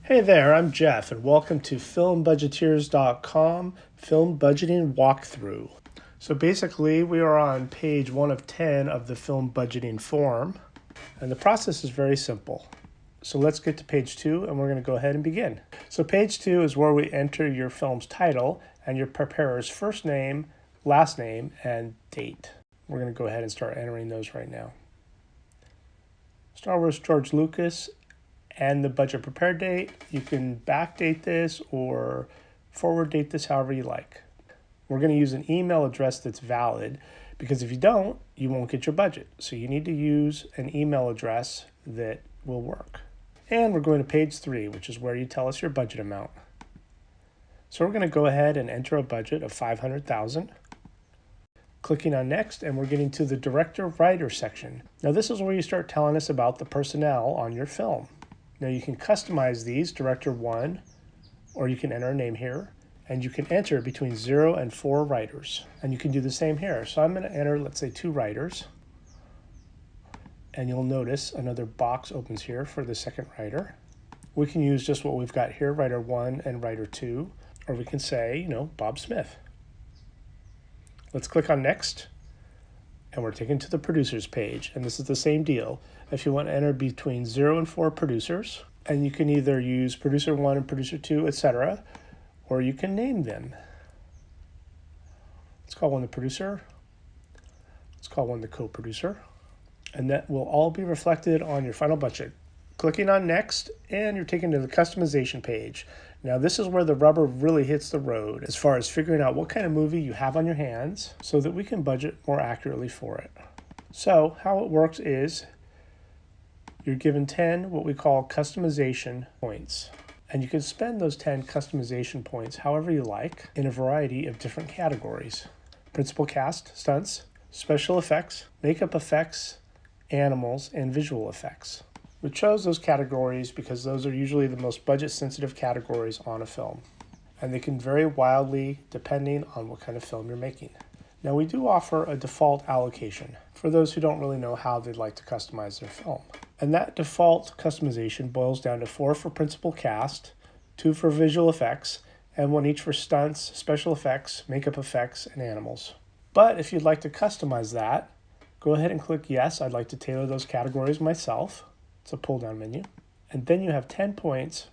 Hey there, I'm Jeff, and welcome to FilmBudgeteers.com Film Budgeting Walkthrough. So basically, we are on page 1 of 10 of the film budgeting form, and the process is very simple. So let's get to page 2, and we're going to go ahead and begin. So page 2 is where we enter your film's title and your preparer's first name, last name, and date. We're going to go ahead and start entering those right now. Star Wars George Lucas and the budget prepared date. You can backdate this or forward date this however you like. We're going to use an email address that's valid because if you don't, you won't get your budget. So you need to use an email address that will work. And we're going to page 3, which is where you tell us your budget amount. So we're going to go ahead and enter a budget of $500,000. Clicking on next, and we're getting to the director-writer section. Now this is where you start telling us about the personnel on your film. Now you can customize these, director 1, or you can enter a name here, and you can enter between 0 and 4 writers. And you can do the same here. So I'm going to enter, let's say, 2 writers. And you'll notice another box opens here for the second writer. We can use just what we've got here, writer 1 and writer 2, or we can say, Bob Smith. Let's click on next, and we're taken to the producers page, and this is the same deal. If you want to enter between 0 and 4 producers, and you can either use producer 1 and producer 2, etc., or you can name them. Let's call one the producer. Let's call one the co-producer, and that will all be reflected on your final budget. Clicking on next, and you're taken to the customization page. Now this is where the rubber really hits the road as far as figuring out what kind of movie you have on your hands so that we can budget more accurately for it. So how it works is you're given 10 what we call customization points. And you can spend those 10 customization points however you like in a variety of different categories. Principal cast, stunts, special effects, makeup effects, animals, and visual effects. We chose those categories because those are usually the most budget-sensitive categories on a film, and they can vary wildly depending on what kind of film you're making. Now we do offer a default allocation for those who don't really know how they'd like to customize their film. And that default customization boils down to 4 for principal cast, 2 for visual effects, and 1 each for stunts, special effects, makeup effects, and animals. But if you'd like to customize that, go ahead and click yes, I'd like to tailor those categories myself. It's a pull-down menu. And then you have 10 points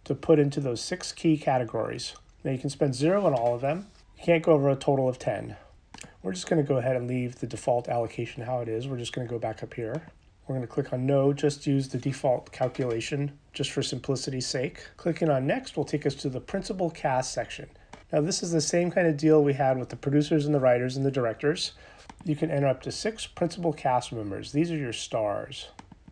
to put into those 6 key categories. Now you can spend 0 on all of them. You can't go over a total of 10. We're just going to go ahead and leave the default allocation how it is. We're just going to go back up here. We're going to click on no, just use the default calculation just for simplicity's sake. Clicking on next will take us to the principal cast section. Now this is the same kind of deal we had with the producers and the writers and the directors. You can enter up to 6 principal cast members. These are your stars,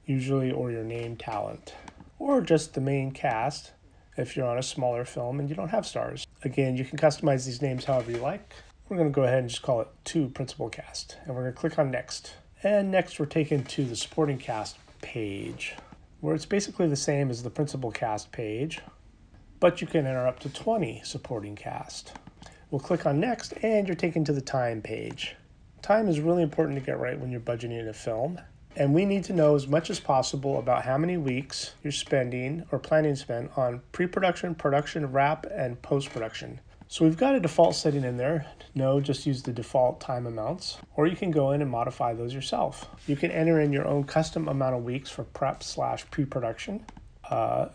usually, or your named talent, or just the main cast if you're on a smaller film and you don't have stars. Again, you can customize these names however you like. We're going to go ahead and just call it 2 principal cast, and we're going to click on next. And next we're taken to the supporting cast page, where it's basically the same as the principal cast page, but you can enter up to 20 supporting cast. We'll click on next, and you're taken to the time page. Time is really important to get right when you're budgeting a film. And we need to know as much as possible about how many weeks you're spending or planning to spend on pre-production, production, wrap, and post-production. So we've got a default setting in there. No, just use the default time amounts. Or you can go in and modify those yourself. You can enter in your own custom amount of weeks for prep/pre-production,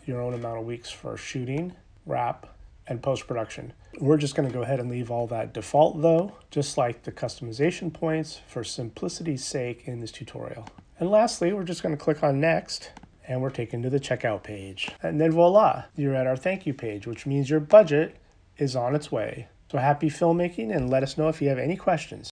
your own amount of weeks for shooting, wrap, and post-production. We're just going to go ahead and leave all that default though, just like the customization points for simplicity's sake in this tutorial. And lastly, we're just going to click on next, and we're taken to the checkout page. And then voila, you're at our thank you page, which means your budget is on its way. So happy filmmaking, and let us know if you have any questions.